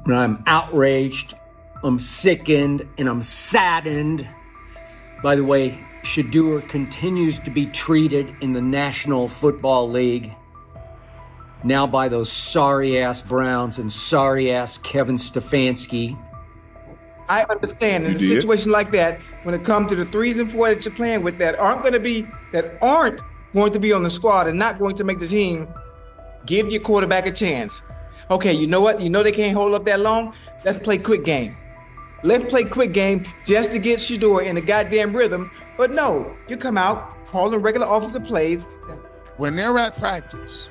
And I'm outraged, I'm sickened, and I'm saddened by the way Shedeur continues to be treated in the National Football League. Now by those sorry-ass Browns and sorry-ass Kevin Stefanski. I understand in a situation like that, when it comes to the 3s and 4s that you're playing with that aren't going to be on the squad and not going to make the team, give your quarterback a chance. Okay, you know what? You know they can't hold up that long? Let's play quick game. Let's play quick game just to get Shedeur in the goddamn rhythm. But no, you come out, calling regular offensive plays. When they're at practice,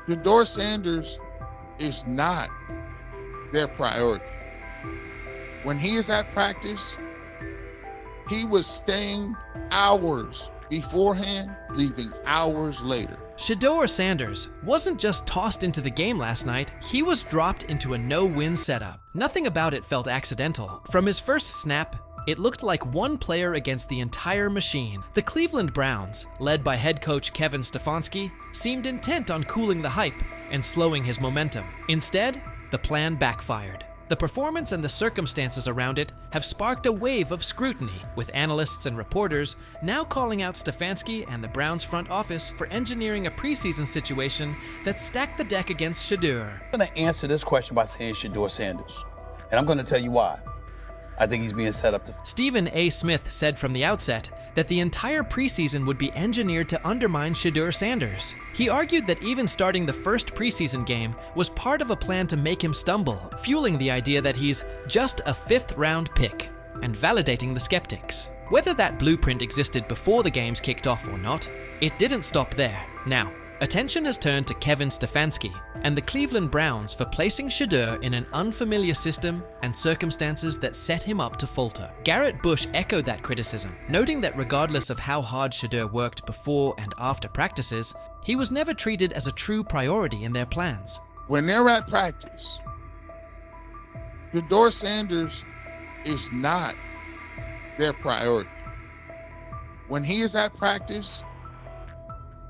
Shedeur Sanders is not their priority. When he is at practice, he was staying hours beforehand, leaving hours later. Shedeur Sanders wasn't just tossed into the game last night, he was dropped into a no-win setup. Nothing about it felt accidental. From his first snap, it looked like one player against the entire machine. The Cleveland Browns, led by head coach Kevin Stefanski, seemed intent on cooling the hype and slowing his momentum. Instead, the plan backfired. The performance and the circumstances around it have sparked a wave of scrutiny, with analysts and reporters now calling out Stefanski and the Browns front office for engineering a preseason situation that stacked the deck against Shedeur. I'm going to answer this question by saying Shedeur Sanders, and I'm going to tell you why. I think he's being set up to... Stephen A. Smith said from the outset that the entire preseason would be engineered to undermine Shedeur Sanders. He argued that even starting the first preseason game was part of a plan to make him stumble, fueling the idea that he's just a 5th-round pick, and validating the skeptics. Whether that blueprint existed before the games kicked off or not, it didn't stop there. Now, attention has turned to Kevin Stefanski and the Cleveland Browns for placing Shedeur in an unfamiliar system and circumstances that set him up to falter. Garrett Bush echoed that criticism, noting that regardless of how hard Shedeur worked before and after practices, he was never treated as a true priority in their plans. When they're at practice, Shedeur Sanders is not their priority. When he is at practice,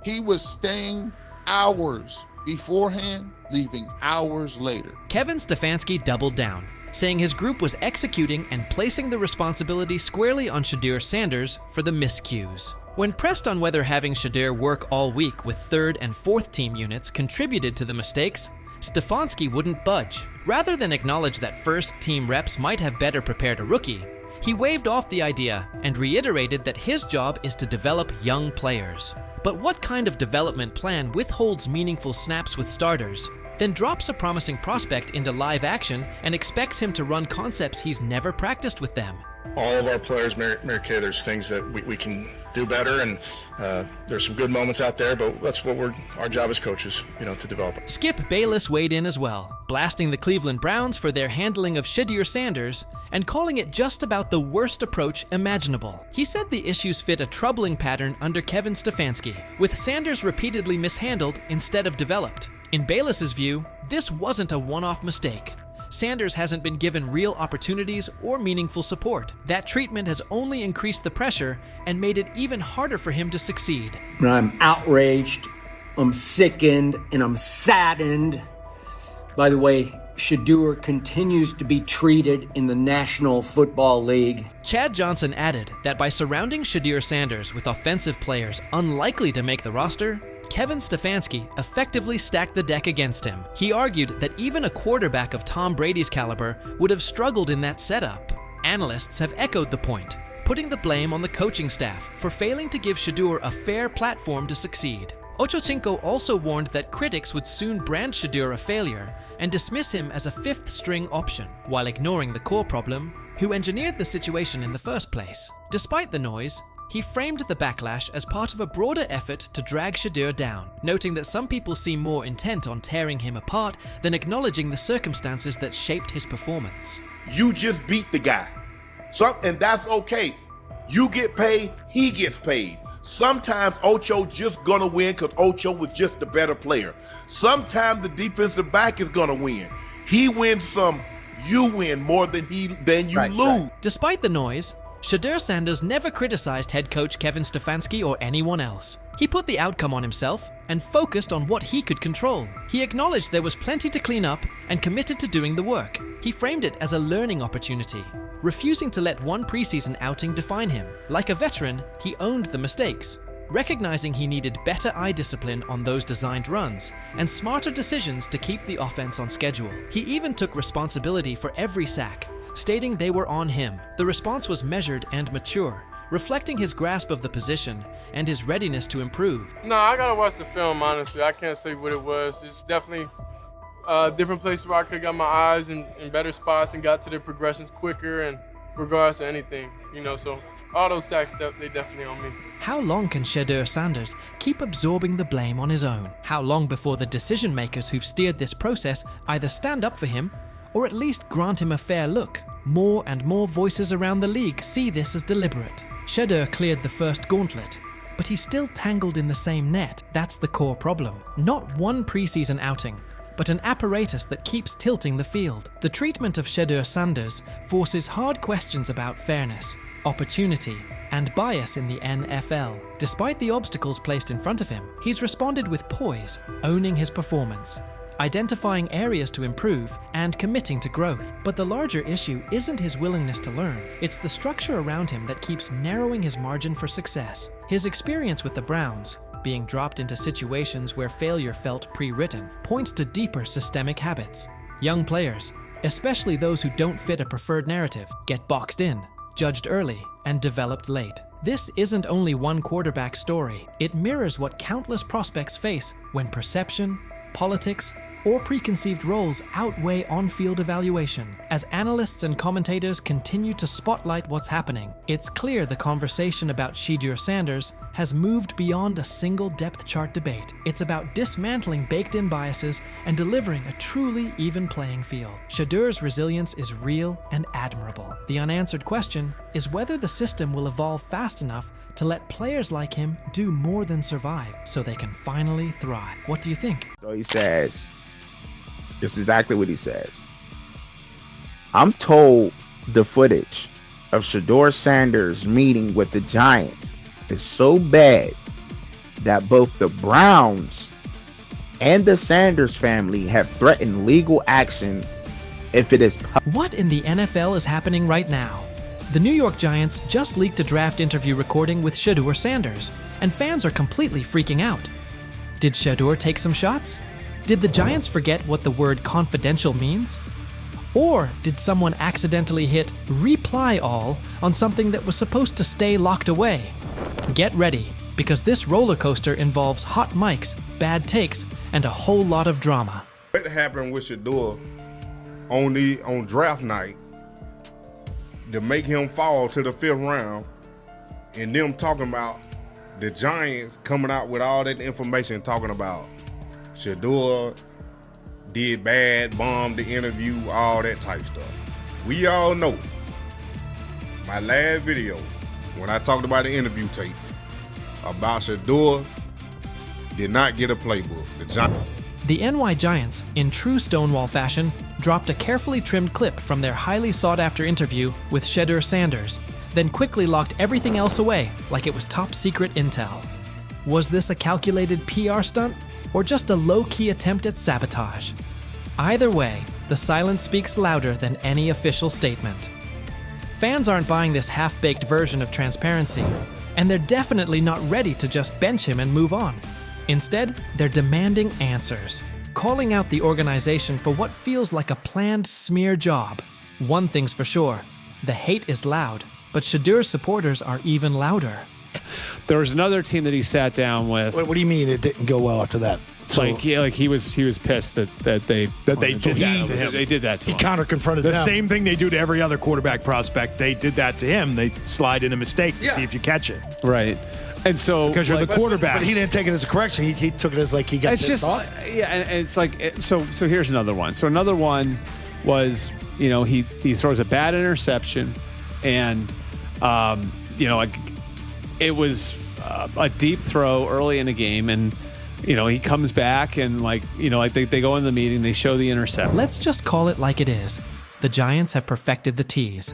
he was staying hours beforehand, leaving hours later. Kevin Stefanski doubled down, saying his group was executing and placing the responsibility squarely on Shedeur Sanders for the miscues. When pressed on whether having Shedeur work all week with 3rd and 4th team units contributed to the mistakes, Stefanski wouldn't budge. Rather than acknowledge that first team reps might have better prepared a rookie, he waved off the idea and reiterated that his job is to develop young players. But what kind of development plan withholds meaningful snaps with starters, then drops a promising prospect into live action and expects him to run concepts he's never practiced with them? All of our players, Mary Kay, there's things that we can do better, and there's some good moments out there, but that's what our job as coaches, to develop. Skip Bayless weighed in as well, blasting the Cleveland Browns for their handling of Shedeur Sanders and calling it just about the worst approach imaginable. He said the issues fit a troubling pattern under Kevin Stefanski, with Sanders repeatedly mishandled instead of developed. In Bayless's view, this wasn't a one-off mistake. Sanders hasn't been given real opportunities or meaningful support. That treatment has only increased the pressure and made it even harder for him to succeed. And I'm outraged, I'm sickened, and I'm saddened by the way Shedeur continues to be treated in the National Football League. Chad Johnson added that by surrounding Shedeur Sanders with offensive players unlikely to make the roster, Kevin Stefanski effectively stacked the deck against him. He argued that even a quarterback of Tom Brady's caliber would have struggled in that setup. Analysts have echoed the point, putting the blame on the coaching staff for failing to give Shedeur a fair platform to succeed. Ochocinco also warned that critics would soon brand Shedeur a failure and dismiss him as a 5th-string option, while ignoring the core problem, who engineered the situation in the first place. Despite the noise, he framed the backlash as part of a broader effort to drag Shedeur down, noting that some people seem more intent on tearing him apart than acknowledging the circumstances that shaped his performance. You just beat the guy, and that's okay. You get paid, he gets paid. Sometimes Ocho just gonna win because Ocho was just the better player. Sometimes the defensive back is gonna win. He wins some, you win more than you lose. Despite the noise, Shedeur Sanders never criticized head coach Kevin Stefanski or anyone else. He put the outcome on himself and focused on what he could control. He acknowledged there was plenty to clean up and committed to doing the work. He framed it as a learning opportunity, refusing to let one preseason outing define him. Like a veteran, he owned the mistakes, recognizing he needed better eye discipline on those designed runs and smarter decisions to keep the offense on schedule. He even took responsibility for every sack, stating they were on him. The response was measured and mature, reflecting his grasp of the position and his readiness to improve. No, I gotta watch the film, honestly. I can't say what it was. It's definitely different places where I could got my eyes in better spots and got to the progressions quicker and regards to anything, so all those sacks, they definitely on me. How long can Shedeur Sanders keep absorbing the blame on his own? How long before the decision makers who've steered this process either stand up for him or at least grant him a fair look? More and more voices around the league see this as deliberate. Shedeur cleared the first gauntlet, but he's still tangled in the same net. That's the core problem. Not one preseason outing, but an apparatus that keeps tilting the field. The treatment of Shedeur Sanders forces hard questions about fairness, opportunity, and bias in the NFL. Despite the obstacles placed in front of him, he's responded with poise, owning his performance, identifying areas to improve, and committing to growth. But the larger issue isn't his willingness to learn, it's the structure around him that keeps narrowing his margin for success. His experience with the Browns, being dropped into situations where failure felt pre-written, points to deeper systemic habits. Young players, especially those who don't fit a preferred narrative, get boxed in, judged early, and developed late. This isn't only one quarterback story. It mirrors what countless prospects face when perception, politics, or preconceived roles outweigh on-field evaluation. As analysts and commentators continue to spotlight what's happening, it's clear the conversation about Shedeur Sanders has moved beyond a single depth chart debate. It's about dismantling baked-in biases and delivering a truly even playing field. Shedeur's resilience is real and admirable. The unanswered question is whether the system will evolve fast enough to let players like him do more than survive so they can finally thrive. What do you think? So he says, this is exactly what he says. I'm told the footage of Shedeur Sanders meeting with the Giants is so bad that both the Browns and the Sanders family have threatened legal action if it is What in the NFL is happening right now? The New York Giants just leaked a draft interview recording with Shedeur Sanders, and fans are completely freaking out. Did Shedeur take some shots? Did the Giants forget what the word confidential means? Or did someone accidentally hit reply all on something that was supposed to stay locked away? Get ready, because this roller coaster involves hot mics, bad takes, and a whole lot of drama. What happened with Shedeur on draft night to make him fall to the 5th round, and them talking about the Giants coming out with all that information talking about Shedeur did bad, bombed the interview, all that type stuff. We all know my last video when I talked about the interview tape about Shedeur did not get a playbook. The NY Giants, in true Stonewall fashion, dropped a carefully trimmed clip from their highly sought-after interview with Shedeur Sanders, then quickly locked everything else away like it was top-secret intel. Was this a calculated PR stunt, or just a low-key attempt at sabotage? Either way, the silence speaks louder than any official statement. Fans aren't buying this half-baked version of transparency, and they're definitely not ready to just bench him and move on. Instead, they're demanding answers, calling out the organization for what feels like a planned smear job. One thing's for sure, the hate is loud, but Shedeur's supporters are even louder. There was another team that he sat down with. What do you mean it didn't go well after that? So, he was pissed that they did that to him. They did that to him. He counter-confronted the them. Same thing they do to every other quarterback prospect. They did that to him. They slide in a mistake to see if you catch it. Right. And so because you're the quarterback. But he didn't take it as a correction. He took it as like he got pissed off. Yeah, and it's like so here's another one. So another one was, he throws a bad interception, and it was a deep throw early in the game, and he comes back and they go in the meeting, they show the interception. Let's just call it like it is. The Giants have perfected the tease.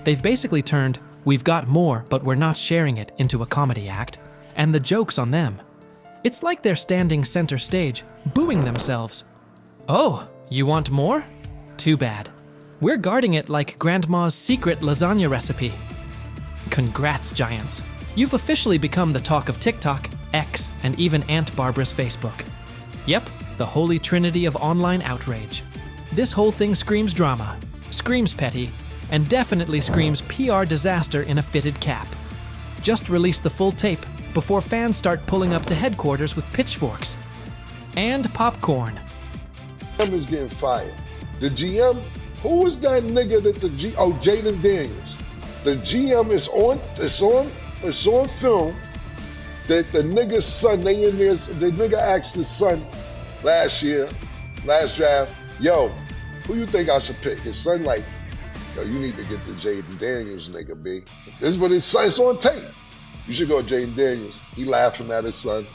They've basically turned "We've got more, but we're not sharing it" into a comedy act, and the joke's on them. It's like they're standing center stage, booing themselves. "Oh, you want more? Too bad. We're guarding it like Grandma's secret lasagna recipe." Congrats, Giants. You've officially become the talk of TikTok, X, and even Aunt Barbara's Facebook. Yep, the holy trinity of online outrage. This whole thing screams drama, screams petty, and definitely screams PR disaster in a fitted cap. Just release the full tape before fans start pulling up to headquarters with pitchforks. And popcorn. GM is getting fired. The GM, who is that nigga that Jaden Daniels. The GM is on film that the nigga's son, the nigga asked his son last draft, "Yo, who you think I should pick?" His son like, "Yo, you need to get the Jaden Daniels nigga, B." This is what his son, it's on tape. "You should go Jaden Daniels." He laughing at his son.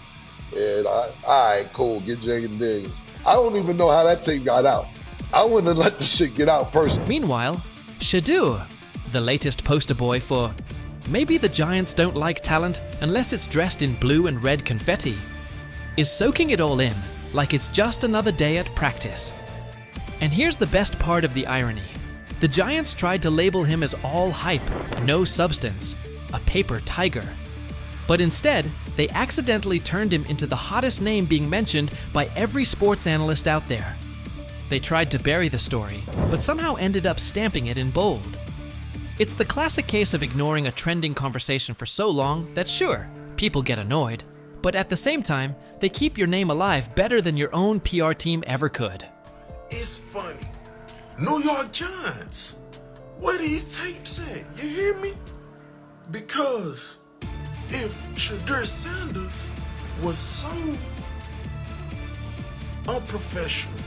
And all right, cool, get Jaden Daniels. I don't even know how that tape got out. I wouldn't have let the shit get out personally. Meanwhile, Shedeur, the latest poster boy for maybe the Giants don't like talent unless it's dressed in blue and red confetti, is soaking it all in like it's just another day at practice. And here's the best part of the irony. The Giants tried to label him as all hype, no substance, a paper tiger. But instead, they accidentally turned him into the hottest name being mentioned by every sports analyst out there. They tried to bury the story, but somehow ended up stamping it in bold. It's the classic case of ignoring a trending conversation for so long that sure, people get annoyed, but at the same time, they keep your name alive better than your own PR team ever could. It's funny. New York Giants, where these tapes at? You hear me? Because if Shedeur Sanders was so unprofessional,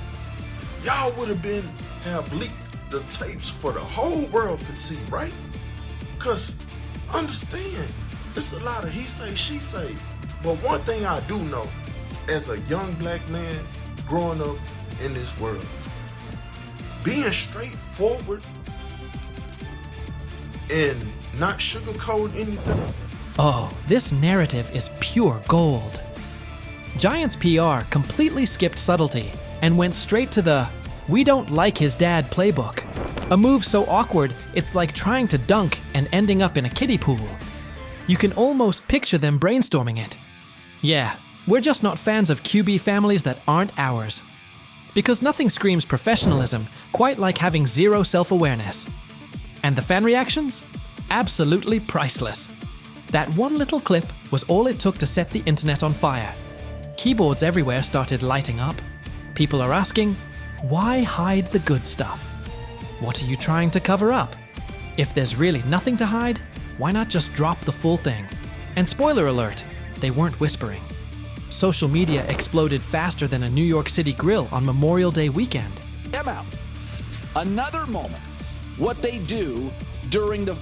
y'all would have leaked the tapes for the whole world could see, right? Because understand, it's a lot of he say, she say. But one thing I do know, as a young black man growing up in this world, being straightforward and not sugarcoat anything. Oh, this narrative is pure gold. Giants PR completely skipped subtlety and went straight to the "we don't like his dad" playbook. A move so awkward, it's like trying to dunk and ending up in a kiddie pool. You can almost picture them brainstorming it. Yeah, we're just not fans of QB families that aren't ours. Because nothing screams professionalism quite like having zero self-awareness. And the fan reactions? Absolutely priceless. That one little clip was all it took to set the internet on fire. Keyboards everywhere started lighting up. People are asking, why hide the good stuff? What are you trying to cover up? If there's really nothing to hide, why not just drop the full thing? And spoiler alert, they weren't whispering. Social media exploded faster than a New York City grill on Memorial Day weekend. Them out. Another moment. What they do during the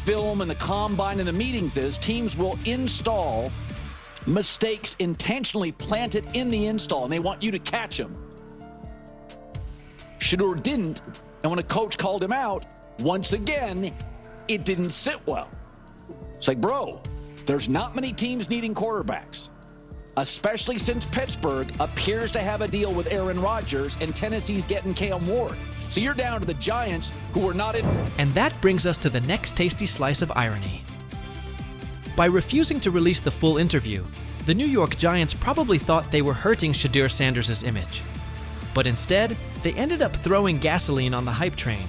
film and the combine and the meetings is teams will install mistakes intentionally planted in the install, and they want you to catch them. Shedeur didn't, and when a coach called him out, once again, it didn't sit well. It's like, bro, there's not many teams needing quarterbacks, especially since Pittsburgh appears to have a deal with Aaron Rodgers and Tennessee's getting Cam Ward. So you're down to the Giants, who are not in. And that brings us to the next tasty slice of irony. By refusing to release the full interview, the New York Giants probably thought they were hurting Shedeur Sanders' image. But instead, they ended up throwing gasoline on the hype train.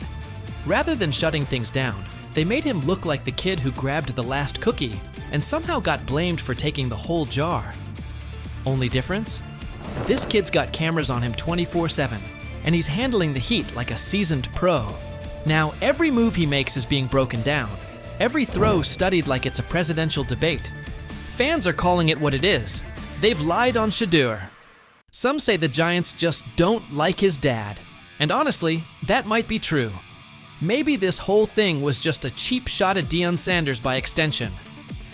Rather than shutting things down, they made him look like the kid who grabbed the last cookie and somehow got blamed for taking the whole jar. Only difference? This kid's got cameras on him 24/7, and he's handling the heat like a seasoned pro. Now, every move he makes is being broken down, every throw studied like it's a presidential debate. Fans are calling it what it is. They've lied on Shedeur. Some say the Giants just don't like his dad. And honestly, that might be true. Maybe this whole thing was just a cheap shot at Deion Sanders by extension.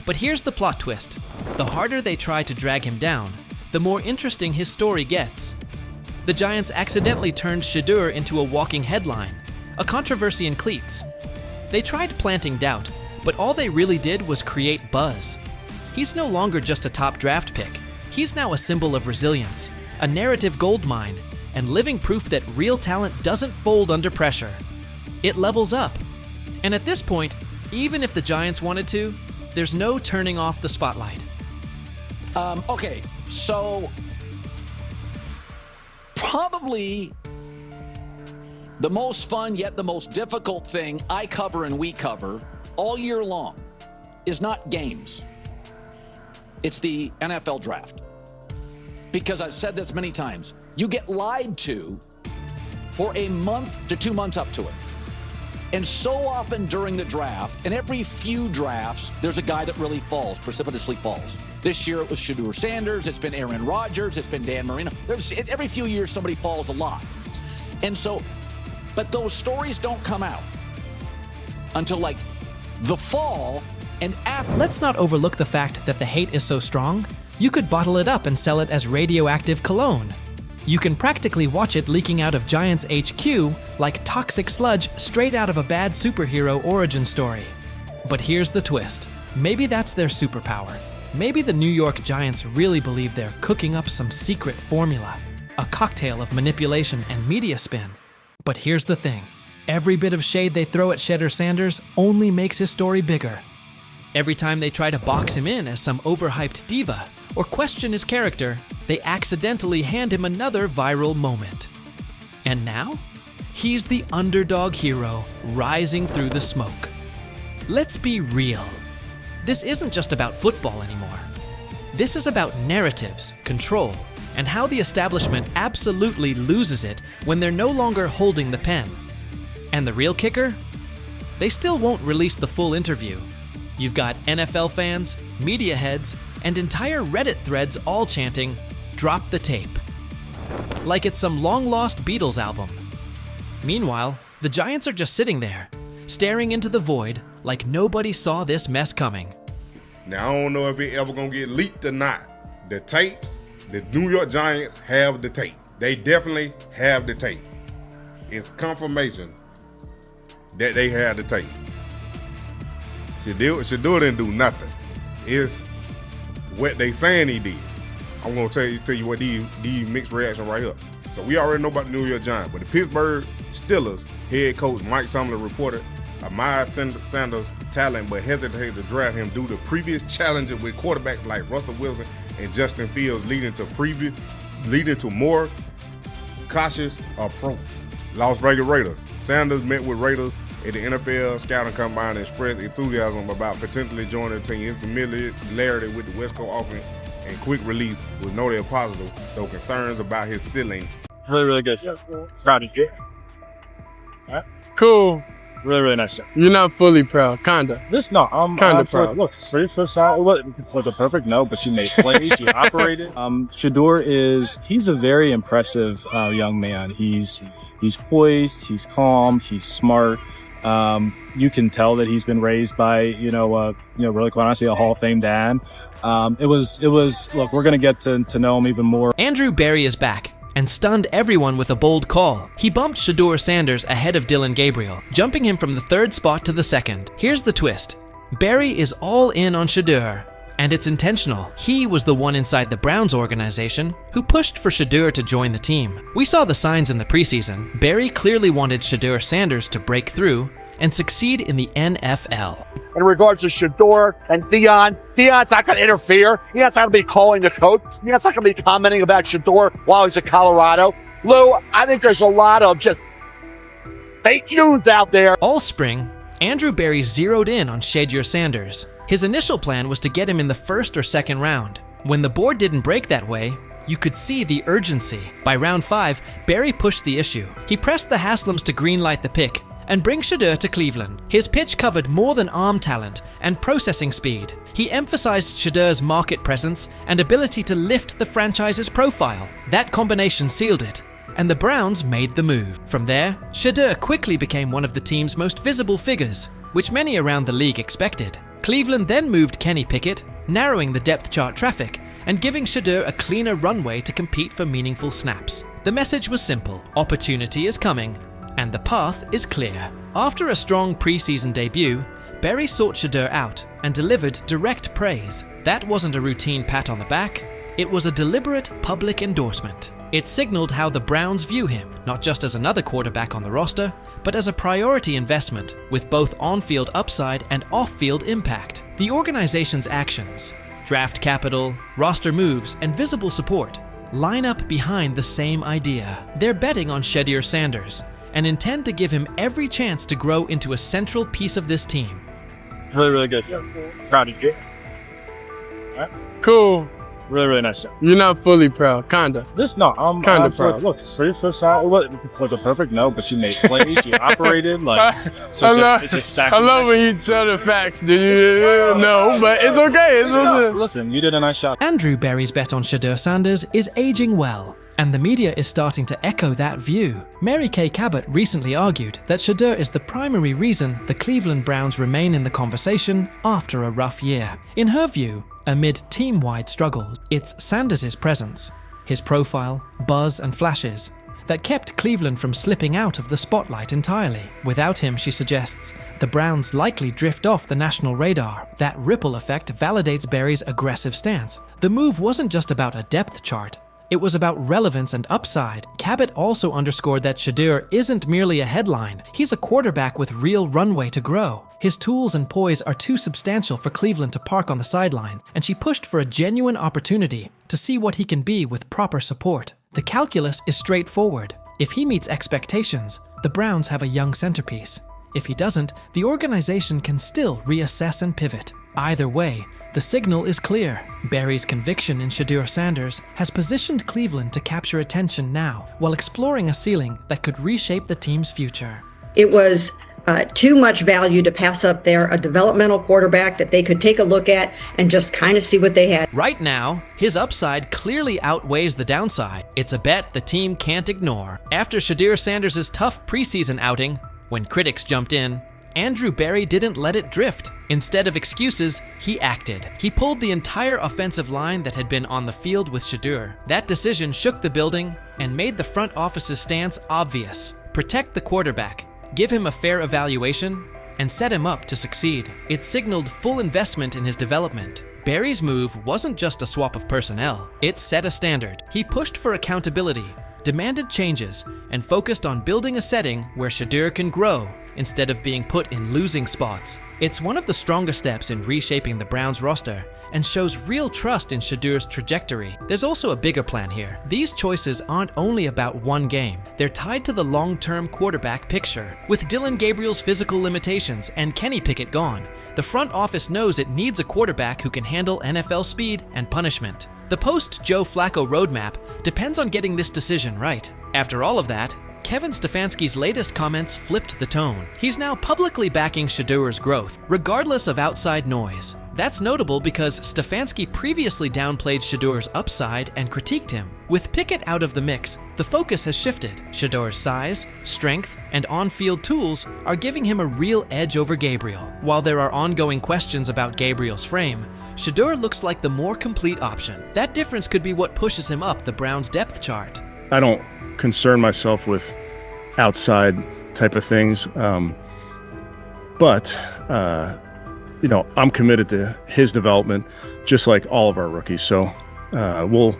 But here's the plot twist. The harder they try to drag him down, the more interesting his story gets. The Giants accidentally turned Shedeur into a walking headline, a controversy in cleats. They tried planting doubt, but all they really did was create buzz. He's no longer just a top draft pick. He's now a symbol of resilience, a narrative goldmine, and living proof that real talent doesn't fold under pressure. It levels up. And at this point, even if the Giants wanted to, there's no turning off the spotlight. Okay, so probably the most fun yet the most difficult thing I cover and we cover all year long is not games. It's the NFL draft. Because I've said this many times, you get lied to for a month to 2 months up to it. And so often during the draft, and every few drafts, there's a guy that really falls, precipitously falls. This year it was Shedeur Sanders, it's been Aaron Rodgers, it's been Dan Marino. Every few years somebody falls a lot. And so, but those stories don't come out until like the fall and after. Let's not overlook the fact that the hate is so strong, you could bottle it up and sell it as radioactive cologne. You can practically watch it leaking out of Giants HQ like toxic sludge straight out of a bad superhero origin story. But here's the twist. Maybe that's their superpower. Maybe the New York Giants really believe they're cooking up some secret formula, a cocktail of manipulation and media spin. But here's the thing. Every bit of shade they throw at Shedeur Sanders only makes his story bigger. Every time they try to box him in as some overhyped diva or question his character, they accidentally hand him another viral moment. And now, he's the underdog hero rising through the smoke. Let's be real. This isn't just about football anymore. This is about narratives, control, and how the establishment absolutely loses it when they're no longer holding the pen. And the real kicker? They still won't release the full interview. You've got NFL fans, media heads, and entire Reddit threads all chanting, "Drop the tape." Like it's some long-lost Beatles album. Meanwhile, the Giants are just sitting there, staring into the void like nobody saw this mess coming. Now, I don't know if it ever gonna get leaked or not. The tapes, the New York Giants have the tape. They definitely have the tape. It's confirmation that they have the tape. Shedeur didn't do nothing. It's what they saying he did. I'm gonna tell you what these mixed reaction right here. So we already know about the New York Giants, but the Pittsburgh Steelers head coach Mike Tomlin reported Myles Sanders' talent, but hesitated to draft him due to previous challenges with quarterbacks like Russell Wilson and Justin Fields, leading to more cautious approach. Las Vegas Raiders. Sanders met with Raiders at the NFL scouting combine and expressed enthusiasm about potentially joining the team. His familiarity with the West Coast offense and quick release was noted positive, though concerns about his ceiling. Really, really good. Proud of you. All right. Cool. Really, really nice job. You're not fully proud, kinda. I'm kinda proud. Look, for the side, was it perfect? No, but you made plays, you operated. Shedeur he's a very impressive young man. He's poised, he's calm, he's smart. You can tell that he's been raised by, really quite honestly, a Hall of Fame dad. Look, we're going to get to know him even more. Andrew Berry is back and stunned everyone with a bold call. He bumped Shedeur Sanders ahead of Dillon Gabriel, jumping him from the 3rd spot to the 2nd. Here's the twist. Berry is all in on Shedeur, and it's intentional. He was the one inside the Browns organization who pushed for Shedeur to join the team. We saw the signs in the preseason. Berry clearly wanted Shedeur Sanders to break through and succeed in the NFL. In regards to Shedeur and Theon's not going to interfere. Theon's not going to be calling the coach. Theon's not going to be commenting about Shedeur while he's in Colorado. Lou, I think there's a lot of just fake news out there. All spring, Andrew Berry zeroed in on Shedeur Sanders. His initial plan was to get him in the 1st or 2nd round. When the board didn't break that way, you could see the urgency. By round 5, Berry pushed the issue. He pressed the Haslams to greenlight the pick and bring Shedeur to Cleveland. His pitch covered more than arm talent and processing speed. He emphasized Shedeur's market presence and ability to lift the franchise's profile. That combination sealed it, and the Browns made the move. From there, Shedeur quickly became one of the team's most visible figures, which many around the league expected. Cleveland then moved Kenny Pickett, narrowing the depth chart traffic and giving Shedeur a cleaner runway to compete for meaningful snaps. The message was simple: opportunity is coming, and the path is clear. After a strong preseason debut, Berry sought Shedeur out and delivered direct praise. That wasn't a routine pat on the back, it was a deliberate public endorsement. It signaled how the Browns view him, not just as another quarterback on the roster, but as a priority investment with both on-field upside and off-field impact. The organization's actions, draft capital, roster moves, and visible support line up behind the same idea. They're betting on Shedeur Sanders and intend to give him every chance to grow into a central piece of this team. Really, really good. Proud of you. All right. Cool. Really, really nice job. You're not fully proud, kinda. I'm kinda proud. proud. Look, for your first time, it was a perfect no, but you made plays, you operated, so it's just stacked. I love when you tell the facts, dude. No, but it's okay. Listen, you did a nice job. Andrew Berry's bet on Shedeur Sanders is aging well, and the media is starting to echo that view. Mary Kay Cabot recently argued that Shedeur is the primary reason the Cleveland Browns remain in the conversation after a rough year. In her view, amid team-wide struggles, it's Sanders' presence, his profile, buzz, and flashes that kept Cleveland from slipping out of the spotlight entirely. Without him, she suggests, the Browns likely drift off the national radar. That ripple effect validates Berry's aggressive stance. The move wasn't just about a depth chart. It was about relevance and upside. Cabot also underscored that Shedeur isn't merely a headline. He's a quarterback with real runway to grow. His tools and poise are too substantial for Cleveland to park on the sidelines, and she pushed for a genuine opportunity to see what he can be with proper support. The calculus is straightforward. If he meets expectations, the Browns have a young centerpiece. If he doesn't, the organization can still reassess and pivot. Either way, the signal is clear. Berry's conviction in Shedeur Sanders has positioned Cleveland to capture attention now, while exploring a ceiling that could reshape the team's future. It was too much value to pass up there, a developmental quarterback that they could take a look at and just kind of see what they had. Right now, his upside clearly outweighs the downside. It's a bet the team can't ignore. After Shedeur Sanders' tough preseason outing, when critics jumped in, Andrew Berry didn't let it drift. Instead of excuses, he acted. He pulled the entire offensive line that had been on the field with Shedeur. That decision shook the building and made the front office's stance obvious. Protect the quarterback, give him a fair evaluation, and set him up to succeed. It signaled full investment in his development. Berry's move wasn't just a swap of personnel. It set a standard. He pushed for accountability, demanded changes, and focused on building a setting where Shedeur can grow instead of being put in losing spots. It's one of the strongest steps in reshaping the Browns roster and shows real trust in Shedeur's trajectory. There's also a bigger plan here. These choices aren't only about one game. They're tied to the long-term quarterback picture. With Dylan Gabriel's physical limitations and Kenny Pickett gone, the front office knows it needs a quarterback who can handle NFL speed and punishment. The post-Joe Flacco roadmap depends on getting this decision right. After all of that, Kevin Stefanski's latest comments flipped the tone. He's now publicly backing Shedeur's growth, regardless of outside noise. That's notable because Stefanski previously downplayed Shedeur's upside and critiqued him. With Pickett out of the mix, the focus has shifted. Shedeur's size, strength, and on-field tools are giving him a real edge over Gabriel. While there are ongoing questions about Gabriel's frame, Shedeur looks like the more complete option. That difference could be what pushes him up the Browns' depth chart. I don't concern myself with outside type of things, but I'm committed to his development, just like all of our rookies. So we'll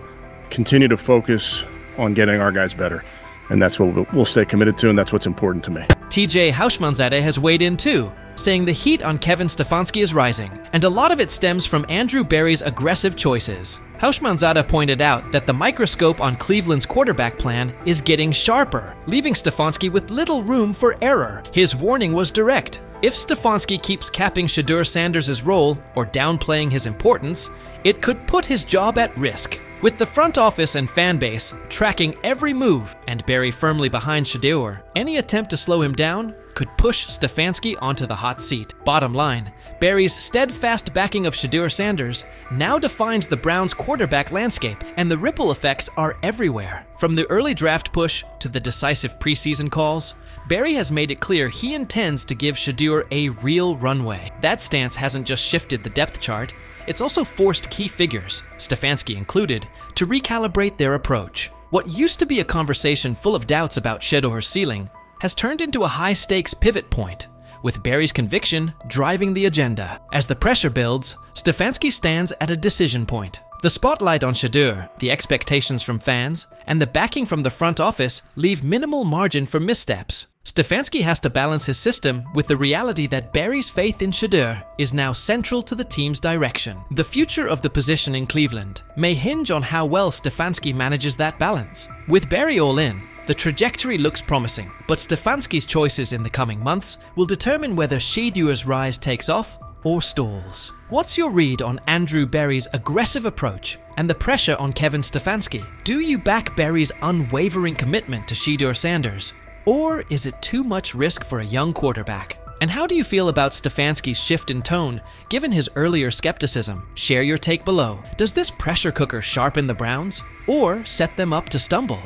continue to focus on getting our guys better, and that's what we'll stay committed to, and that's what's important to me. TJ Houshmandzadeh has weighed in too, saying the heat on Kevin Stefanski is rising, and a lot of it stems from Andrew Berry's aggressive choices. Houshmandzadeh pointed out that the microscope on Cleveland's quarterback plan is getting sharper, leaving Stefanski with little room for error. His warning was direct. If Stefanski keeps capping Shedeur Sanders' role or downplaying his importance, it could put his job at risk. With the front office and fan base tracking every move and Berry firmly behind Shedeur, any attempt to slow him down could push Stefanski onto the hot seat. Bottom line, Berry's steadfast backing of Shedeur Sanders now defines the Browns' quarterback landscape, and the ripple effects are everywhere. From the early draft push to the decisive preseason calls, Berry has made it clear he intends to give Shedeur a real runway. That stance hasn't just shifted the depth chart, it's also forced key figures, Stefanski included, to recalibrate their approach. What used to be a conversation full of doubts about Shedeur's ceiling has turned into a high-stakes pivot point, with Barry's conviction driving the agenda. As the pressure builds, Stefanski stands at a decision point. The spotlight on Shedeur, the expectations from fans, and the backing from the front office leave minimal margin for missteps. Stefanski has to balance his system with the reality that Barry's faith in Shedeur is now central to the team's direction. The future of the position in Cleveland may hinge on how well Stefanski manages that balance. With Barry all in, the trajectory looks promising, but Stefanski's choices in the coming months will determine whether Shedeur's rise takes off or stalls. What's your read on Andrew Berry's aggressive approach and the pressure on Kevin Stefanski? Do you back Berry's unwavering commitment to Shedeur Sanders? Or is it too much risk for a young quarterback? And how do you feel about Stefanski's shift in tone, given his earlier skepticism? Share your take below. Does this pressure cooker sharpen the Browns, or set them up to stumble?